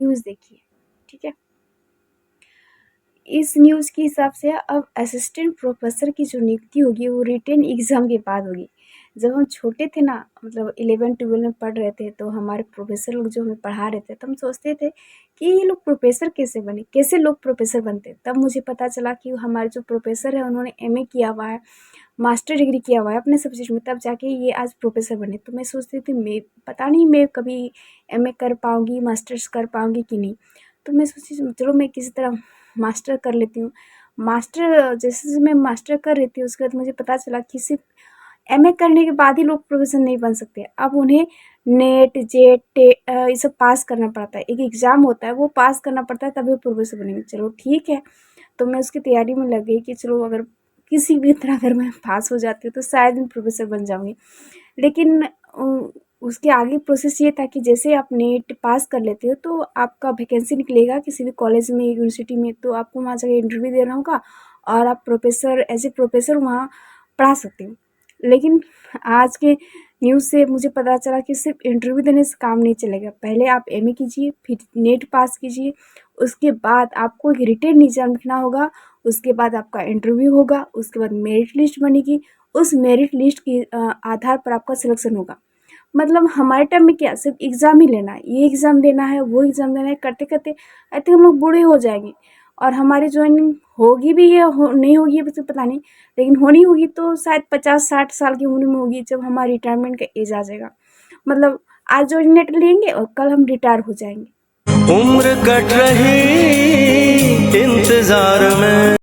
News देखिए, ठीक है। इस न्यूज़ के हिसाब से अब असिस्टेंट प्रोफेसर की जो नियुक्ति होगी वो रिटेन एग्ज़ाम के बाद होगी। जब हम छोटे थे ना, मतलब 11-12 में पढ़ रहे थे, तो हमारे प्रोफेसर लोग जो हमें पढ़ा रहे थे, तो हम सोचते थे कि ये लोग प्रोफेसर कैसे बने, कैसे लोग प्रोफेसर बनते। तब मुझे पता चला कि हमारे जो प्रोफेसर है उन्होंने एमए किया हुआ है, मास्टर डिग्री किया हुआ है अपने सब्जेक्ट में, तब जाके ये आज प्रोफेसर बने। तो मैं सोचती थी मैं पता नहीं मैं कभी एमए कर पाऊँगी, मास्टर्स कर पाऊँगी कि नहीं। तो मैं सोची चलो मैं किसी तरह मास्टर कर लेती हूँ। मास्टर जैसे मैं मास्टर कर रही थी, उसके बाद मुझे पता चला कि सिर्फ एमए करने के बाद ही लोग प्रोफेसर नहीं बन सकते। अब उन्हें नेट, जेट, ये सब पास करना पड़ता है। एक एग्ज़ाम होता है, वो पास करना पड़ता है, तभी वो प्रोफेसर बनेंगे। चलो ठीक है, तो मैं उसकी तैयारी में लग गई कि चलो अगर किसी भी तरह अगर मैं पास हो जाती हूँ तो शायद मैं प्रोफेसर बन जाऊँगी। लेकिन उसके आगे प्रोसेस ये था कि जैसे आप नेट पास कर लेते हो तो आपका वैकेंसी निकलेगा किसी भी कॉलेज में, यूनिवर्सिटी में, तो आपको वहाँ जाके इंटरव्यू देना होगा और आप प्रोफेसर, एज ए प्रोफेसर वहाँ पढ़ा सकते हो। लेकिन आज के न्यूज़ से मुझे पता चला कि सिर्फ इंटरव्यू देने से काम नहीं चलेगा। पहले आप एमए कीजिए, फिर नेट पास कीजिए, उसके बाद आपको एक रिटेन एग्जाम लिखना होगा, उसके बाद आपका इंटरव्यू होगा, उसके बाद मेरिट लिस्ट बनेगी, उस मेरिट लिस्ट के आधार पर आपका सिलेक्शन होगा। मतलब हमारे टाइम में क्या सिर्फ एग्ज़ाम ही लेना है, ये एग्ज़ाम देना है, वो एग्ज़ाम देना है, करते करते आई थिंक हम लोग बूढ़े हो जाएंगे। और हमारी ज्वाइनिंग होगी भी या नहीं होगी मुझे पता नहीं, लेकिन होनी होगी तो शायद 50-60 साल की उम्र में होगी, जब हमारा रिटायरमेंट का एज आ जाएगा। मतलब आज ज्वाइनिंग लेटर लेंगे और कल हम रिटायर हो जाएंगे। उम्र कट रही इंतजार में।